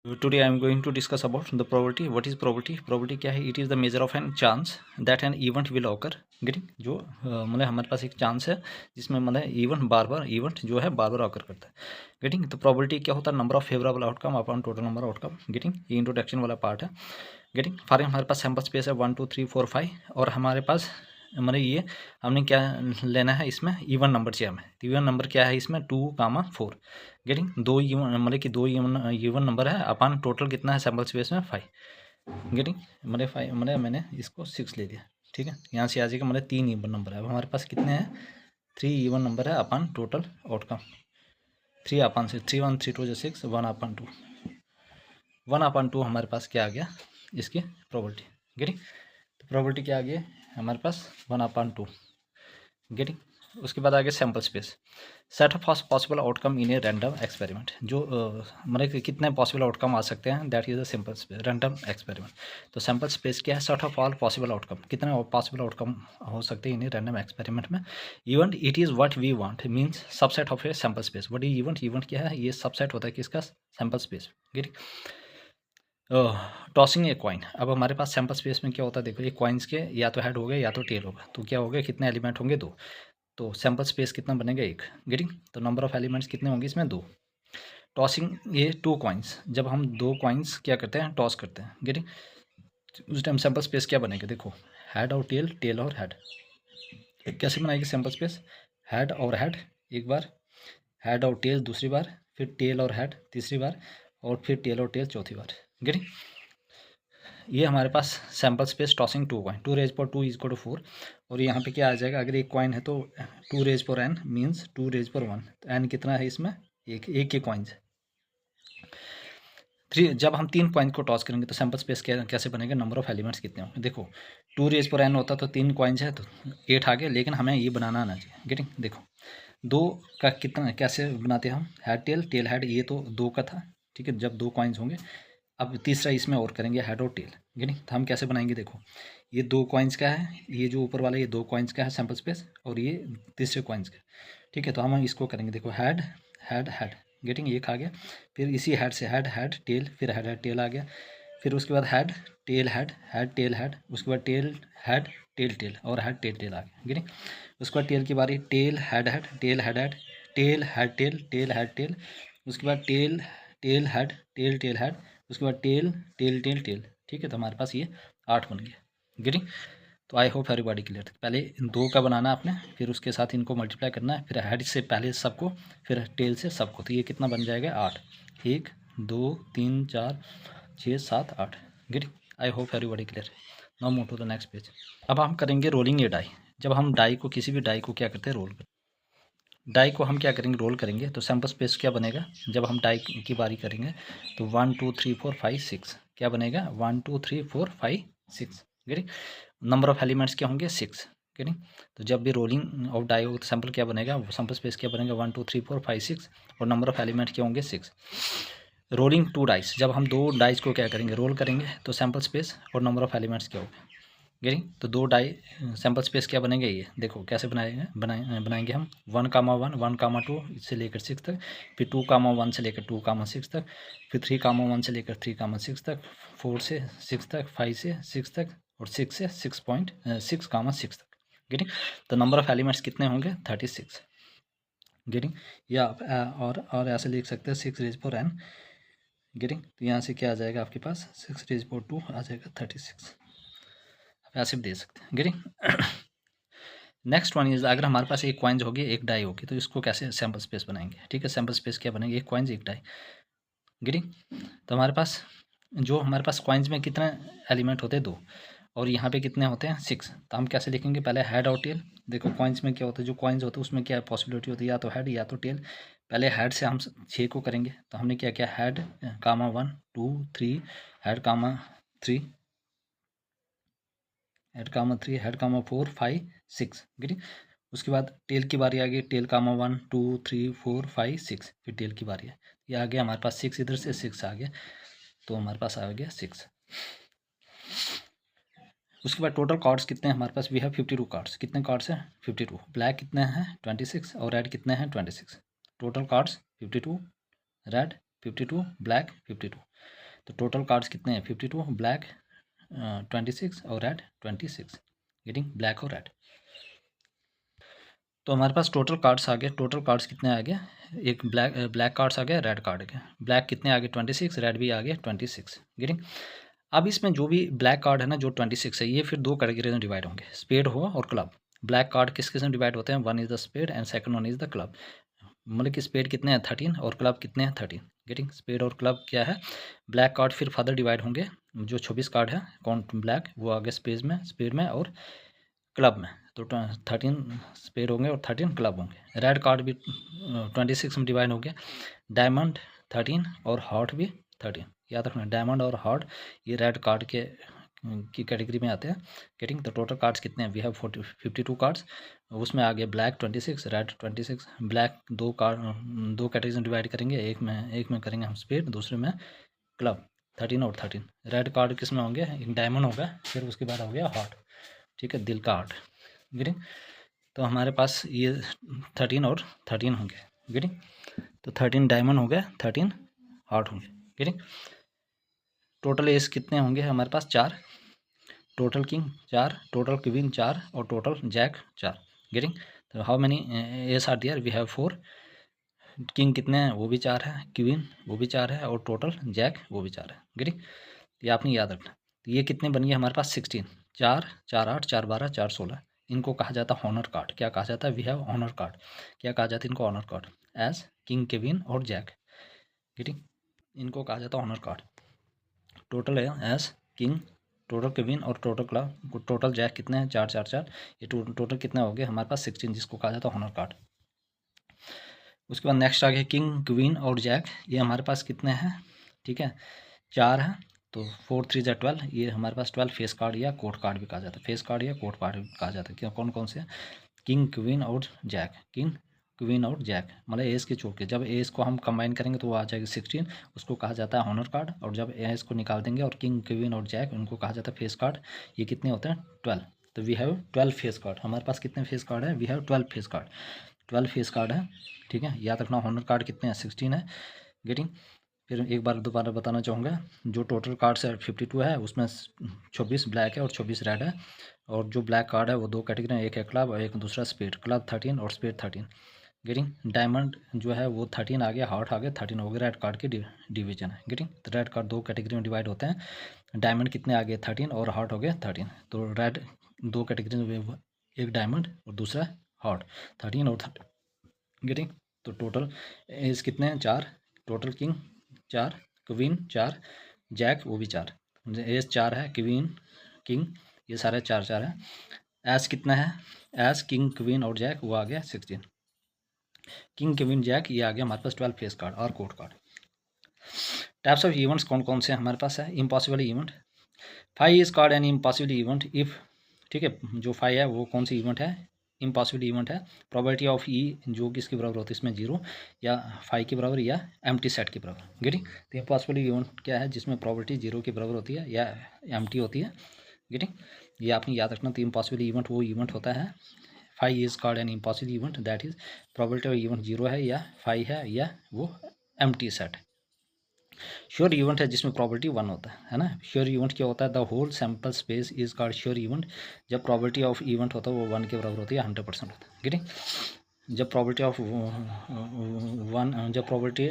Today I am going to discuss about the probability. What is probability? Probability क्या है? It is the measure of an chance that an event will occur. Getting जो मतलब हमारे पास एक chance है जिसमें मतलब इवेंट बार बार इवेंट जो है बार बार ऑकर करता है. गेटिंग तो probability क्या होता है? Number of favourable outcome upon total number outcome. Getting ये इंट्रोडक्शन वाला पार्ट है. गेटिंग फॉर हमारे पास सैम्पल स्पेस है 1 2 3 4 5 और हमारे पास मतलब ये हमने क्या लेना है इसमें इवन नंबर चाहिए हमें. तो इवन नंबर क्या है इसमें 2, 4. गेटिंग दो इवन मतलब कि दो इवन नंबर है अपन टोटल कितना है सैम्पल स्पेस में 5. गेटिंग मतलब 5 मतलब मैंने इसको 6 ले लिया. ठीक है, यहाँ से आ जाएगा मतलब 3 इवन नंबर है. अब हमारे पास कितने हैं 3 इवन नंबर है अपन टोटल आउटकम 3 अपन से 3 1 3 2 6 1/2 हमारे पास क्या आ गया इसकी प्रोबेबिलिटी. गेटिंग तो प्रोबेबिलिटी क्या आ गई हमारे पास 1/2. गेटिंग उसके बाद आ गया sample space. Set of possible outcome in a random experiment. जो मतलब कि कितने पॉसिबल आउटकम आ सकते हैं that is the sample space random experiment. तो सैम्पल स्पेस क्या है? Set of all possible outcome. कितने पॉसिबल आउटकम हो सकते हैं इन ए रैंडम एक्सपेरिमेंट में. Event it is what we want means subset of a sample space. What is event? Event क्या है? ये सबसेट होता है किसका? Sample space. Getting tossing a coin. अब हमारे पास सैम्पल स्पेस में क्या होता है देखो, ये कॉइन्स के या तो हेड हो गए या तो टेल होगा. तो क्या हो गया कितने एलिमेंट होंगे? 2. तो सैम्पल स्पेस कितना बनेगा? 1. गेटिंग तो नंबर ऑफ एलिमेंट्स कितने होंगे इसमें? 2. टॉसिंग ये 2 कॉइन्स. जब हम 2 कॉइन्स क्या करते हैं टॉस करते हैं. गेटिंग उस टाइम सैम्पल स्पेस क्या बनेगा देखो, हेड और टेल, टेल और हेड. कैसे बनाएगी सैम्पल स्पेस? हेड और हेड एक बार, हेड और टेल दूसरी बार, फिर टेल और हेड तीसरी बार और फिर टेल और टेल चौथी बार. गेटिंग ये हमारे पास sample space tossing 2 coin 2 raise पर 2 इज इक्वल टू 4. और यहाँ पे क्या आ जाएगा अगर एक कॉइन है तो 2 रेज पर n मीन्स 2 रेज पर 1. तो n कितना है इसमें? एक के कॉइन्स. 3 जब हम 3 कॉइन को टॉस करेंगे तो सैम्पल स्पेस कैसे बनेगा? नंबर ऑफ एलिमेंट्स कितने होंगे देखो, 2 रेज पर n होता तो 3 कॉइन्स है तो 8 आ गए. लेकिन हमें ये बनाना आना चाहिए. गेटिंग देखो 2 का कितना कैसे बनाते हैं हम? हेड टेल, टेल हेड, ये तो 2 का था. ठीक है, जब 2 कॉइन्स होंगे. अब तीसरा इसमें और करेंगे हेड और टेल. गेटिंग तो हम कैसे बनाएंगे देखो, ये 2 कॉइन्स का है, ये जो ऊपर वाला ये 2 कॉइन्स का है सैम्पल स्पेस और ये तीसरे कॉइन्स का. ठीक है, तो हम इसको करेंगे देखो हेड हेड हेड. गेटिंग एक आ गया. फिर इसी हेड से हेड हेड टेल, फिर हेड हेड टेल आ गया. फिर उसके बाद head tail head head tail head, उसके बाद टेल हेड टेल टेल और हेड टेल टेल आ गया. गेटिंग उसके बाद टेल की बारी, tail head head tail head head tail head tail tail head tail. उसके बाद tail tail head tail tail head, उसके बाद टेल टेल टेल टेल. ठीक है, तो हमारे पास ये 8 बन गया. गेटिंग तो आई होप एवरीबॉडी क्लियर. पहले इन 2 का बनाना आपने, फिर उसके साथ इनको मल्टीप्लाई करना है, फिर हेड से पहले सबको, फिर टेल से सबको. तो ये कितना बन जाएगा? 8. 1 2 3 4 6 7 8. Getting I hope everybody clear. Now move to the next page. अब हम करेंगे रोलिंग ए डाई. जब हम डाई को किसी भी डाई को क्या करते हैं रोल करते हैं. डाई को हम क्या करेंगे रोल करेंगे तो सैम्पल स्पेस क्या बनेगा जब हम डाई की बारी करेंगे तो 1 2 3 4 5 6 क्या बनेगा 1 2 3 4 5 6. गेटिंग नंबर ऑफ एलिमेंट्स क्या होंगे 6. गेटिंग तो जब भी रोलिंग ऑफ डाई हो तो सैम्पल क्या बनेगा सैम्पल स्पेस क्या बनेगा 1 2 3 4 5 6 और नंबर ऑफ एलिमेंट क्या होंगे 6. Rolling 2 dice. जब हम 2 डाइस को क्या करेंगे रोल करेंगे तो सैम्पल स्पेस और नंबर ऑफ एलिमेंट्स क्या होगा. गेटिंग तो 2 डाई सैम्पल स्पेस क्या बनेंगे ये देखो कैसे बनाएंगे हम 1, 1 1, 2 से लेकर 6 तक, फिर 2, 1 से लेकर 2, 6 तक, फिर 3, 1 से लेकर 3, 6 तक, 4 से 6 तक, 5 से 6 तक और 6 से 6, तक. गेटिंग तो नंबर ऑफ एलिमेंट्स कितने होंगे 36. गेटिंग या और ऐसे लिख सकते हैं 6 रेज पर n. गेटिंग तो यहाँ से क्या आ जाएगा आपके पास 6 रेज पर 2 आ जाएगा 36. ऐसे भी दे सकते हैं. गेटिंग नेक्स्ट वन इज अगर हमारे पास एक कॉइन्स होगी एक डाई होगी तो इसको कैसे सैम्पल स्पेस बनाएंगे. ठीक है, सैम्पल स्पेस क्या बनेंगे एक कॉइन्स एक डाई. गेटिंग तो हमारे पास कॉइन्स में कितने एलिमेंट होते हैं 2 और यहाँ पे कितने होते हैं 6. तो हम कैसे लिखेंगे पहले हेड और टेल. देखो कॉइन्स में क्या होता है जो कॉइन्स होते हैं उसमें क्या पॉसिबिलिटी होती है या तो हेड या तो टेल. पहले हेड से हम 6 को करेंगे तो हमने क्या किया हेड कामा 1 2 3 हेड कामा 3 हेड कामा 3 हेड कामा 4 5 6. गेटिंग उसके बाद टेल की बारी आ गई टेल कामा 1 2 3 4 5 6 फिर टेल की बारी है. ये आ गया हमारे पास 6 इधर से 6 आ गया तो हमारे पास आ गया 6. उसके बाद टोटल कार्ड्स कितने हैं हमारे पास वी हैव 52 कार्ड्स. कितने कार्ड्स हैं 52. ब्लैक कितने हैं 26 और रेड कितने हैं 26. Total cards 52 red 52 black 52. तो टोटल कार्ड्स कितने हैं 52, ब्लैक 26 और रेड 26। गेटिंग, ब्लैक और रेड। तो हमारे पास टोटल कार्ड्स आ गए। टोटल कार्ड्स कितने आ गए, एक ब्लैक कार्ड्स आ गए, रेड कार्ड आ गए। ब्लैक कितने आ गए 26, रेड भी आ गए 26। गेटिंग। अब इसमें जो भी ब्लैक कार्ड है ना जो 26 है, ये फिर दो कैटेगरी में डिवाइड होंगे, स्पेड हो और क्लब। ब्लैक कार्ड किस किस में डिवाइड होते हैं, one is the spade and second one is the club. मतलब कि स्पेड कितने हैं 13 और क्लब कितने हैं 13। गेटिंग, स्पेड और क्लब क्या है। ब्लैक कार्ड फिर फर्दर डिवाइड होंगे, जो 26 कार्ड है काउंट ब्लैक वो आगे स्पेड में और क्लब में। तो 13 स्पेड होंगे और 13 क्लब होंगे। रेड कार्ड भी 26 में डिवाइड होंगे, डायमंड 13 और हार्ट भी 13। याद रखना, डायमंड और हार्ट ये रेड कार्ड के की कैटेगरी में आते हैं। गेटिंग। तो टोटल कार्ड्स कितने हैं, वी हैव 52 कार्ड्स। उसमें आ गए ब्लैक 26, रेड 26। ब्लैक दो कैटेगरी में डिवाइड करेंगे, एक में करेंगे हम स्पेड, दूसरे में क्लब 13 और 13। रेड कार्ड किस में होंगे, एक डायमंड होगा, फिर उसके बाद हो गया हार्ट, ठीक है, दिल का हार्ट। गेटिंग। तो हमारे पास ये 13 और 13 होंगे। गेटिंग। तो 13 डायमंड हो गया, 13 हार्ट होंगे। गेटिंग। टोटल एस कितने होंगे हमारे पास, 4। टोटल किंग 4, टोटल क्वीन 4 और टोटल जैक 4। गेटिंग। तो how many ace are there, we have 4। King कितने हैं, वो भी 4 है, क्वीन वो भी 4 है और टोटल जैक वो भी 4 है। गेटिंग। ये आपने याद रखना। तो ये कितने बन गए हमारे पास 16। 4 4 8 4 12 4 16। इनको कहा जाता है ऑनर कार्ड। क्या कहा जाता है, वी हैव ऑनर कार्ड। क्या कहा जाता है इनको, honour card, as king queen और जैक। गेटिंग। इनको कहा जाता है ऑनर कार्ड। टोटल है एस किंग, टोटल क्वीन और टोटल क्लब, टोटल जैक कितने हैं 4 4 4। ये टोटल कितना हो गया हमारे पास 16, जिसको कहा जाता है ऑनर कार्ड। उसके बाद नेक्स्ट आ गया किंग क्वीन और जैक। ये हमारे पास कितने हैं, ठीक है, 4 है। तो 4 3 जा 12, ये हमारे पास 12 फेस कार्ड या कोर्ट कार्ड भी कहा जाता है। फेस कार्ड या कोर्ट कार्ड भी कहा जाता है। क्या कौन कौन से, किंग क्वीन और जैक, किंग क्वीन और जैक, मतलब एस के चौके। जब एस को हम कंबाइन करेंगे तो वो आ जाएगी 16, उसको कहा जाता है ऑनर कार्ड। और जब एस को निकाल देंगे और किंग क्वीन और जैक, उनको कहा जाता है फेस कार्ड। ये कितने होते हैं 12। तो वी हैव 12 फेस कार्ड। हमारे पास कितने फेस कार्ड है, we have 12 face card. 12 face card है, ठीक है। याद रखना ऑनर कार्ड कितने हैं 16 है। गेटिंग। फिर एक बार दोबारा बताना चाहूँगा, जो टोटल कार्ड्स है 52 है, उसमें 26 ब्लैक है और 26 रेड है। और जो ब्लैक कार्ड है वो दो कैटेगरी है, एक है क्लब और एक दूसरा स्पेड। क्लब 13 और स्पेड 13। गेटिंग। डायमंड जो है वो 13 आ गया, हार्ट आ गया 13 हो गया। रेड कार्ड की डिवीजन है। गेटिंग। तो रेड कार्ड दो कैटेगरी में डिवाइड होते हैं। डायमंड कितने आ गए 13 और हार्ट हो गया 13। तो रेड दो कैटेगरी में, एक डायमंड और दूसरा हार्ट, 13 और 13। गेटिंग। तो टोटल एज कितने हैं 4। टोटल किंग 4, क्वीन 4, जैक वो भी 4। एज 4 है, क्वीन किंग ये सारे 4 4 है। एस कितना है, एस किंग क्वीन और जैक वो आ गया 16। किंग क्वीन जैक ये आ गया हमारे पास 12 फेस कार्ड और court card. Types of events कौन कौन से हमारे पास है, impossible event. 5 is called an impossible event if, ठीक है, जो 5 है वो कौन सी इवेंट है, इम्पॉसिबल इवेंट है। प्रोबेबिलिटी ऑफ ई जो किसके बराबर होती है इसमें 0 या 5 के बराबर या एम्प्टी सेट के बराबर। गेटिंग। तो इम्पॉसिबल इवेंट क्या है, जिसमें प्रोबेबिलिटी 0 के बराबर होती है या एम्प्टी होती है। गेटिंग। ये आपने याद रखना। तो इम्पॉसिबल इवेंट वो इवेंट होता है, 5 is called an impossible event, that is probability of event 0 है या 5 है या वो एम्प्टी सेट। श्योर इवेंट है जिसमें प्रोबेबिलिटी 1 होता है ना। श्योर इवेंट क्या होता है, the whole sample space is called sure event. जब प्रोबेबिलिटी ऑफ इवेंट होता है वो 1 के बराबर होती है, 100% होता है। गेटिंग। जब प्रोबेबिलिटी ऑफ 1, जब प्रोबेबिलिटी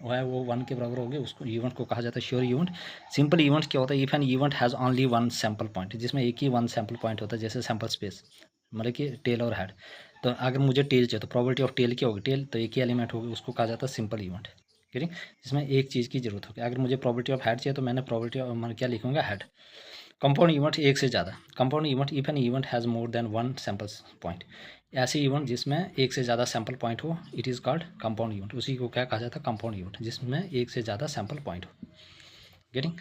है वो 1 के बराबर होगी, उसको इवेंट को कहा जाता है श्योर इवेंट। सिंपल इवेंट क्या होता है, if an event has only 1 sample point, जिसमें एक ही 1 सैम्पल पॉइंट होता है, जैसे सैम्पल स्पेस, मतलब कि टेल और हेड। तो अगर मुझे टेल चाहिए तो प्रोबेबिलिटी ऑफ टेल क्या होगी, टेल तो एक ही एलिमेंट होगी, उसको कहा जाता है सिंपल इवेंट। ठीक है, जिसमें एक चीज़ की जरूरत होगी। अगर मुझे प्रोबेबिलिटी ऑफ हेड चाहिए तो मैंने प्रोबेबिलिटी ऑफ, मैं क्या लिखूंगा, हेड। कंपाउंड इवेंट एक से ज़्यादा। Compound event if an event has more than 1 sample point. ऐसे इवेंट जिसमें एक से ज़्यादा सैम्पल पॉइंट हो, it is called compound event. उसी को क्या कहा जाता है, कंपाउंड इवेंट, जिसमें एक से ज़्यादा सैम्पल पॉइंट हो। गेटिंग।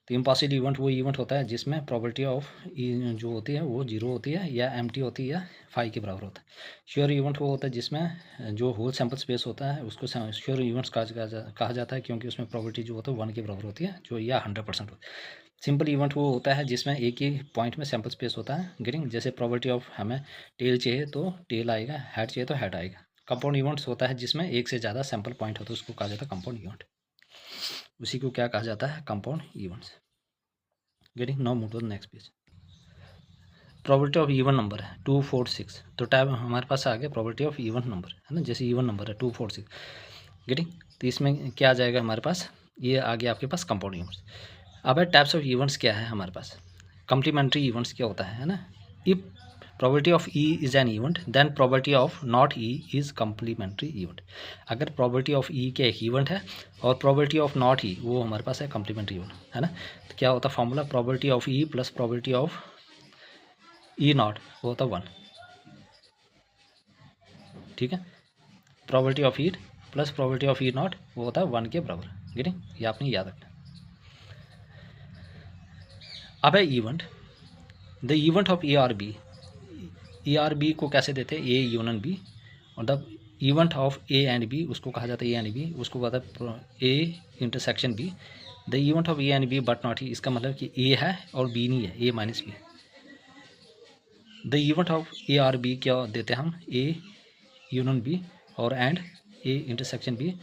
तो इम्पॉसिबल इवेंट वो इवेंट होता है जिसमें प्रोबेबिलिटी ऑफ जो होती है वो 0 होती है या एम्प्टी होती है या 5 के बराबर होता है। श्योर इवेंट वो होता है जिसमें जो होल सैम्पल स्पेस होता है उसको श्योर इवेंट्स कहा जाता है, क्योंकि उसमें प्रोबेबिलिटी जो होता है 1 के बराबर होती है, जो या 100% होती है। सिंपल इवेंट वो होता है जिसमें एक ही पॉइंट में सैम्पल स्पेस होता है। गेटिंग। जैसे प्रोबेबिलिटी ऑफ हमें टेल चाहिए तो टेल आएगा, हेड चाहिए तो हेड आएगा। कंपाउंड इवेंट्स होता है जिसमें एक से ज़्यादा सैम्पल पॉइंट होता है, उसको कहा जाता है कंपाउंड इवेंट। उसी को क्या कहा जाता है, compound events. Getting, now move to the next page. Probability of even number है 2 4 6, तो टाइप हमारे पास आ गया प्रोबेबिलिटी ऑफ इवन नंबर, है ना, जैसे इवन नंबर है 2 4 6। गेटिंग, तो इसमें क्या आ जाएगा हमारे पास, ये आ गया आपके पास कंपाउंड इवेंट्स। अब है टाइप्स ऑफ इवेंट्स क्या है हमारे पास, कम्प्लीमेंट्री इवेंट्स क्या होता है ना। If probability of E is an event then probability of not E is complementary event. अगर प्रोबेबिलिटी ऑफ ई क्या एक इवेंट है और प्रोबेबिलिटी ऑफ नॉट ई वो हमारे पास है कम्प्लीमेंट्री इवेंट, है ना। तो क्या होता है formula, probability of E plus probability of E not वो होता 1, ठीक है। Probability of E plus probability of E not वो होता है 1 के बराबर। गेटिंग, ये आपने याद रखना। अब है event, the event of A or B. A or B को कैसे देते हैं, ए यूनियन बी, और the event of A and B उसको कहा जाता है ए एंड बी, उसको कहता है A intersection B. The event of A and B but not E, इसका मतलब कि ए है और बी नहीं है, A minus B. The event of A or B क्या देते हैं हम, ए यूनियन बी और and A intersection B.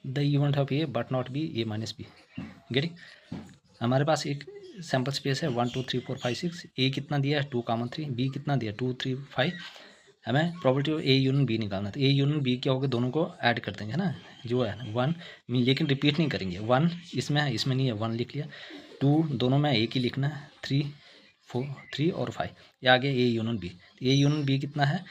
The event of A but not B, A minus B. Getting, हमारे पास एक सैम्पल स्पेस है 1 2 3 4 5 6। ए कितना दिया है 2 3, बी कितना दिया 2 3 5। हमें probability of A union B निकालना है। तो ए यूनियन बी क्या होगा, दोनों को ऐड कर देंगे, है ना, जो है 1, लेकिन रिपीट नहीं करेंगे। 1 इसमें है, इसमें नहीं है, 1 लिख लिया। 2 दोनों में एक ही लिखना है। 3 और 5 ये आ गया A union B. A union B कितना है,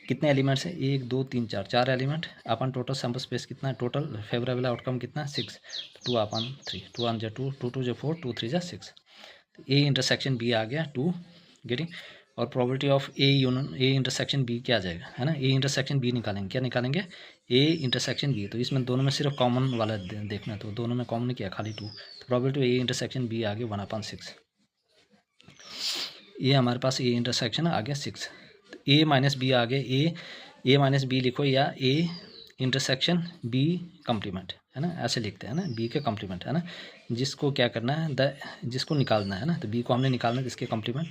कितने एलिमेंट्स हैं, 1 2 3 4, 4 एलिमेंट। अपन टोटल सैम्पल स्पेस कितना है, टोटल फेवरेबल आउटकम कितना है 6। 2 अपन 3, 2 1 2, 2 2 4, 2 3 6। ए इंटरसेक्शन बी आ गया 2। गेटिंग, और probability of A union A intersection B क्या आ जाएगा, है ना, ए इंटरसेक्शन बी निकालेंगे। क्या निकालेंगे, ए इंटरसेक्शन बी। तो इसमें दोनों में सिर्फ कॉमन वाला देखना है, तो दोनों में कॉमन किया खाली 2। तो प्रोबेबिलिटी ए इंटरसेक्शन बी आ गया 1/6। ये हमारे पास ए इंटरसेक्शन आ गया 6। तो ए माइनस बी आ गया, ए माइनस बी लिखो, या ए इंटरसेक्शन बी कम्प्लीमेंट, है ना, ऐसे लिखते हैं ना, बी के कम्प्लीमेंट, है ना। जिसको क्या करना है, जिसको निकालना है ना, तो बी को हमने निकालना है, इसके कम्प्लीमेंट।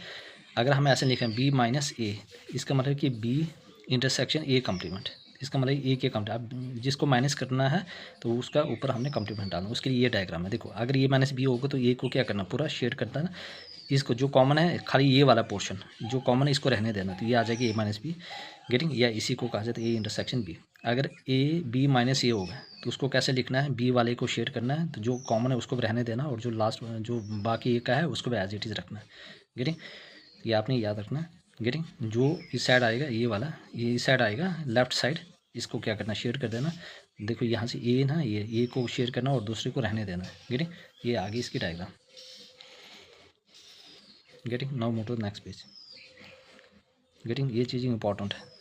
अगर हम ऐसे लिखें बी माइनस ए, इसका मतलब कि बी इंटरसेक्शन ए कम्प्लीमेंट, इसका मतलब ए के कम्प्लीमेंट। अब जिसको माइनस करना है तो उसका ऊपर हमने कम्प्लीमेंट डालना, उसके लिए ये डायग्राम है। देखो, अगर ए माइनस बी होगा तो ए को क्या करना, पूरा शेड करना है, इसको जो कॉमन है खाली ये वाला पोर्शन जो कॉमन है इसको रहने देना, तो ये आ जाएगी ए माइनस बी। गेटिंग, या इसी को कहा जाता है ए इंटरसेक्शन बी। अगर ए बी माइनस ए होगा तो उसको कैसे लिखना है, बी वाले को शेड करना है, तो जो कॉमन है उसको रहने देना, और जो लास्ट जो बाकी ए का है उसको भी एज इट इज़ रखना है। गेटिंग, ये आपने याद रखना है। गेटिंग, जो इस साइड आएगा ये वाला, ये इस साइड आएगा लेफ्ट साइड, इसको क्या करना, शेड कर देना। देखो यहाँ से ए ना, ये ए को शेयर करना और दूसरे को रहने देना। गेटिंग, ये आगे इसकी diagram. Getting, now move to the next page. Getting, ये चीज़ इंपॉर्टेंट है।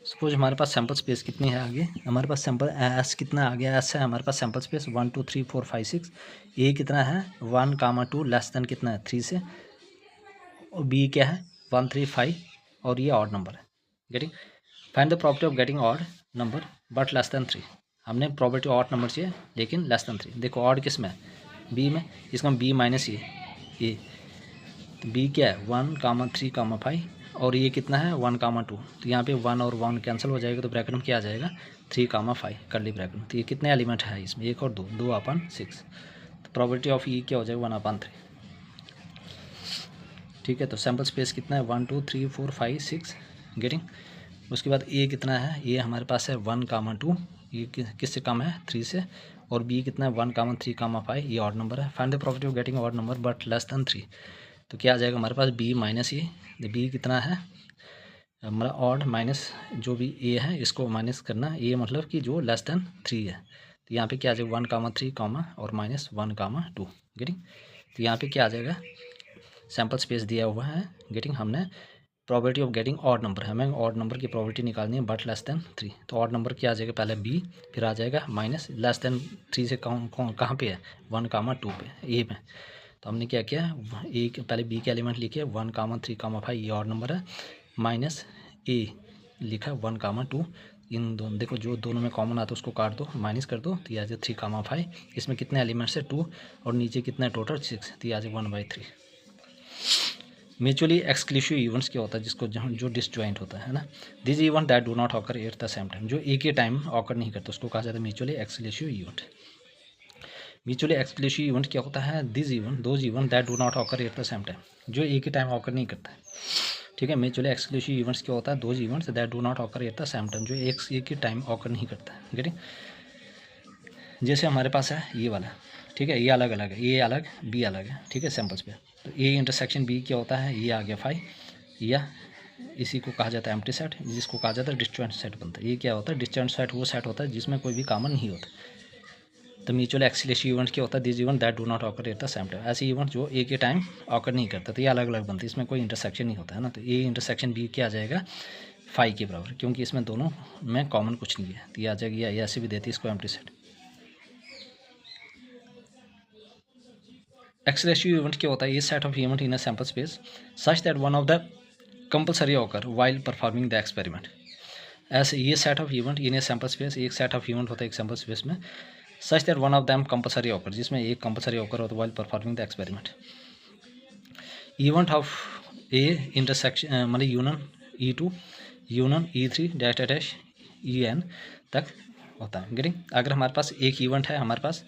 सपोज हमारे पास सैम्पल स्पेस कितनी है, आगे हमारे पास सैम्पल एस कितना आ गया, एस है हमारे पास सैम्पल स्पेस 1 2 3 4 5 6। ए कितना है 1, 2 लेस देन कितना है 3 से, और बी क्या है 1 3 5, और ये ऑड नंबर है। Getting, find the property of getting odd number but less than 3। हमने प्रॉपर्टी ऑड नंबर चाहिए लेकिन लेस देन 3। देखो ऑड किस में है, बी में, इसका बी माइनस ए, तो बी क्या है 1, 3, 5, और ये कितना है 1, 2। तो यहाँ पे 1 और 1 कैंसिल हो जाएगा, तो ब्रैकेट में क्या आ जाएगा 3, 5 करली ब्रैकेट में। तो ये कितने एलिमेंट है इसमें, 1 और 2, 2/6। तो प्रॉपर्टी ऑफ ई क्या हो जाएगा 1/3। ठीक है, तो सैम्पल स्पेस कितना है 1 2 3 4 5 6। गेटिंग, उसके बाद ए कितना है, ये हमारे पास है 1, 2, ये किससे कम है 3 से, और बी कितना है 1, 3, 5, ये ऑड नंबर है। Find the property of getting odd number but less than 3। तो क्या आ जाएगा हमारे पास बी माइनस ए, बी कितना है हमारा ऑड माइनस जो भी ए है इसको माइनस करना, ए मतलब कि जो लेस देन 3 है। तो यहाँ पे क्या आ जाएगा 1, 3, और -1, 2। गेटिंग, तो यहाँ पे क्या आ जाएगा, सैम्पल स्पेस दिया हुआ है। गेटिंग, हमने property of getting odd number, हमें ऑड नंबर की प्रॉपर्टी निकालनी है बट लेस देन 3। तो ऑड नंबर क्या आ जाएगा, पहले बी, फिर आ जाएगा माइनस लेस देन 3 से कहाँ पे है 1, 2 पे, ए में। तो हमने क्या किया, एक पहले बी के एलिमेंट लिखे 1, 3, 5, ये ऑड नंबर है, माइनस ए लिखा 1, 2। इन दोनों देखो जो दोनों में कॉमन आता है उसको काट दो, माइनस कर दो, तो ये आ जाए 3, 5। इसमें कितने एलिमेंट्स है 2, और नीचे कितना है टोटल 6, तो ये आ जाए 1/3। म्यूचुअली एक्सक्लूसिव इवेंट्स क्या होता है, जिसको जो डिसजॉइंट होता है ना, this event that do not occur at the same time, जो एक ही टाइम ऑकर नहीं करते उसको कहा जाता है mutually exclusive event. Mutually exclusive event क्या होता है? This event, those event that do not occur at the same time, जो एक ही टाइम ऑकर नहीं करता है, ठीक है। म्यूचुअली एक्सक्लूसिव इवेंट्स क्या होता है? Those events that do not occur at the same time, जो एक ही टाइम ऑकर नहीं करता है, गेटिंग। जैसे हमारे पास है ये वाला, ठीक है, ये अलग अलग है, ए अलग बी अलग है, ठीक है, सैम्पल्स पे। तो ए इंटरसेक्शन बी क्या होता है? ये आ गया 5, या इसी को कहा जाता है एम्प्टी सेट, जिसको कहा जाता है डिस्जॉइंट सेट बनता है। ये क्या होता है? डिस्जॉइंट सेट वो सेट होता है जिसमें कोई भी कॉमन नहीं होता। तो म्यूचुअल एक्सक्लूसिव इवेंट क्या होता है? This event that do not occur at the same time, ऐसे इवेंट जो एक ही टाइम ऑकर नहीं करता, तो ये अलग अलग बनते हैं, इसमें कोई इंटरसेक्शन नहीं होता है ना। तो ए इंटरसेक्शन बी क्या आ जाएगा? 5 के बराबर, क्योंकि इसमें दोनों में कॉमन कुछ नहीं है, तो ये आ जाएगी, या ऐसे भी देती है इसको एम्प्टी सेट। एक्सक्लूसिव इवेंट क्या होता है? ये set of event in a sample space such that one of the compulsory occur while performing the experiment. ऐसे ये set of event in a sample space, एक सेट ऑफ इवेंट होता है एक सैम्पल स्पेस में, such that one of them compulsory occur, जिसमें एक compulsory occur होता है while performing the experiment. Event of A intersection मतलब union E2 union E3 dash dash EN तक होता है, गेटिंग। अगर हमारे पास एक इवेंट है, हमारे पास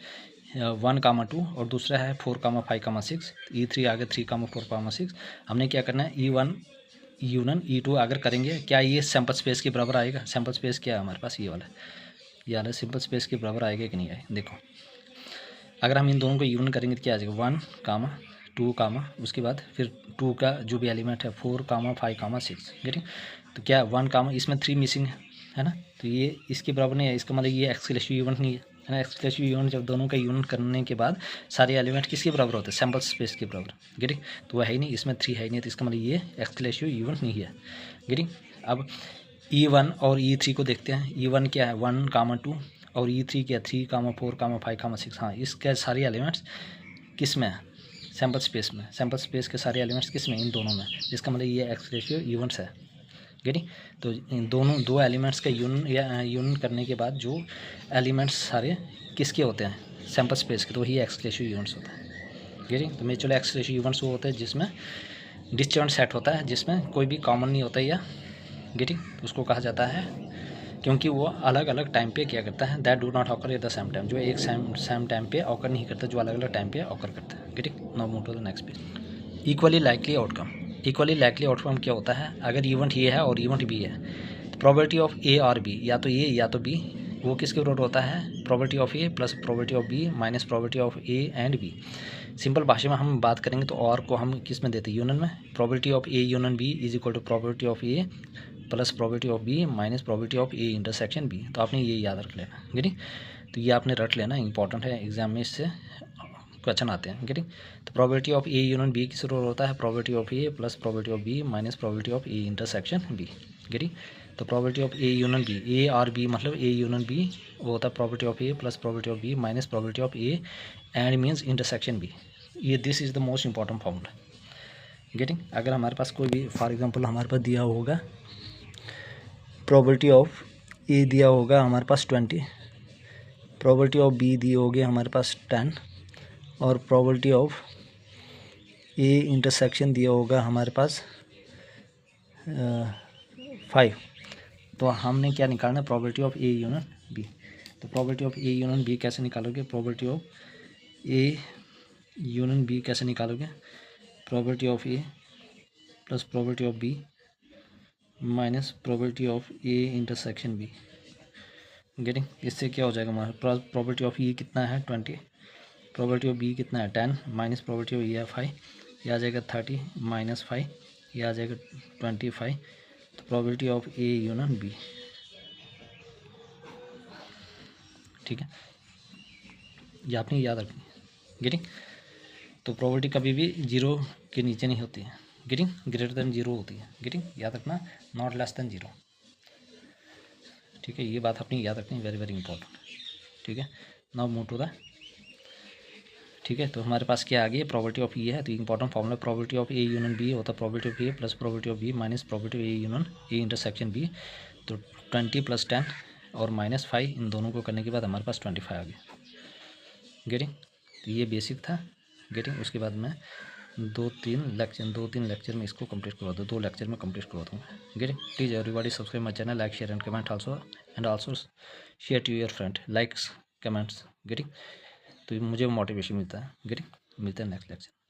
1,2 और दूसरा है 4,5,6, E3 आगे 3,4,6, हमने क्या करना है? E1 यूनियन E2 अगर करेंगे, क्या ये सैम्पल स्पेस के बराबर आएगा? सैम्पल स्पेस क्या है हमारे पास? ये वाला सिंपल स्पेस के बराबर आएगा कि नहीं आएगा? देखो, अगर हम इन दोनों को यूनियन करेंगे तो क्या आ जाएगा? 1,2, उसके बाद फिर 2 का जो भी एलिमेंट है 4,5,6, गेटिंग। तो क्या 1, इसमें 3 मिसिंग है ना, तो ये इसके बराबर नहीं है, इसका मतलब ये एक्सक्लूसिव इवेंट नहीं है ना। एक्सक्लूसिव इवेंट जब दोनों का यूनियन करने के बाद सारे एलिमेंट किसके बराबर होते हैं? सैम्पल स्पेस के बराबर, गेटिंग। तो वह है ही नहीं, इसमें 3 है ही नहीं, तो इसका मतलब ये एक्सक्लूसिव इवेंट नहीं है, गेटिंग। अब E1 और E3 को देखते हैं। E1 क्या है? 1,2 और E3 क्या? 3,4,5,6। हाँ, इसके सारे एलिमेंट्स किस में है? सैम्पल स्पेस में। सैम्पल स्पेस के सारे एलिमेंट्स किस में? इन दोनों में, जिसका मतलब ये एक्सक्लूसिव इवेंट्स है, गेटिंग। तो इन दोनों दो एलिमेंट्स का यूनियन करने के बाद जो एलिमेंट्स सारे किसके होते हैं? सैम्पल स्पेस के, तो वही एक्सक्लूसिव इवेंट्स होता है, गेटिंग। तो म्यूचुअल एक्सक्लूसिव इवेंट्स वो होते हैं जिसमें डिस्जॉइंट सेट होता है, जिसमें कोई भी कॉमन नहीं होता, या गेटिंग, उसको कहा जाता है, क्योंकि वो अलग अलग टाइम पे क्या करता है? That do not occur at the same time, जो एक सेम टाइम पे ऑकर नहीं करता, जो अलग अलग टाइम पे ऑकर करता है, getting. Now move to the next page. Equally likely outcome. Equally likely outcome क्या होता है? अगर इवेंट ए है और इवेंट बी है, तो प्रोबेबिलिटी ऑफ ए और बी, या तो ए या तो बी, वो किसके बराबर होता है? Probability of A plus probability of B minus probability of A and B. Simple भाषा में हम बात करेंगे तो और को हम किस में देते हैं? यूनियन में। Probability of A union B is equal to probability of A plus probability of B minus probability of A intersection B. तो आपने ये याद रख लेना, गेटिंग। तो ये आपने रट लेना, इंपॉर्टेंट है, एग्जाम में इससे क्वेश्चन आते हैं, गेटिंग। तो probability of A union B किस रोल होता है? Probability of A plus probability of B minus probability of A intersection B, getting. तो probability of A union B, A और बी मतलब ए यूनियन बी, वो होता है probability of A plus probability of B minus probability of A and means intersection B. ये this is the most important formula, getting. अगर हमारे पास कोई भी फॉर एग्जांपल हमारे पास दिया होगा प्रोबेबिलिटी ऑफ ए दिया होगा हमारे पास 20, प्रोबेबिलिटी ऑफ बी दी होगी हमारे पास 10, और प्रोबेबिलिटी ऑफ ए इंटरसेक्शन दिया होगा हमारे पास 5। तो हमने क्या निकालना है? Probability of A union B. तो probability of A union B कैसे निकालोगे? Probability of A union B कैसे निकालोगे? Probability of A plus probability of B minus probability of A intersection B, getting. इससे क्या हो जाएगा? हमारा प्रोबेबिलिटी ऑफ ए कितना है? 20, प्रोबेबिलिटी ऑफ बी कितना है? 10, माइनस प्रोबेबिलिटी ऑफ ए है 5, यह आ जाएगा 30 माइनस 5, यह आ जाएगा 25। तो probability of A union B, ठीक है, ये आपने याद रखनी, गेटिंग। तो प्रोबेबिलिटी कभी भी 0 के नीचे नहीं होती है, गेटिंग, ग्रेटर देन 0 होती है, गेटिंग, याद रखना, नॉट लेस देन 0, ठीक है। ये बात अपनी याद रखनी, वेरी वेरी इंपॉर्टेंट, ठीक है। नाउ मूव टू द, ठीक है। तो हमारे पास क्या आ गई? प्रोबेबिलिटी ऑफ ए है, तो important formula probability of A union B होता है probability of A plus probability of B minus probability of A union A intersection B. तो 20 + 10 और -5, इन दोनों को करने के बाद हमारे पास 25 आ गया, गेटिंग। तो ये बेसिक था, गेटिंग। उसके बाद मैं 2-3 लेक्चर में इसको कंप्लीट करवा दूँ, 2 लेक्चर में कंप्लीट करवा दूँगा, getting. Please everybody subscribe my channel, like share and comment also, and also share to your friend, likes comments, getting. तो मुझे मोटिवेशन मिलता है। गेटिंग, मिलता है नेक्स्ट लेक्चर।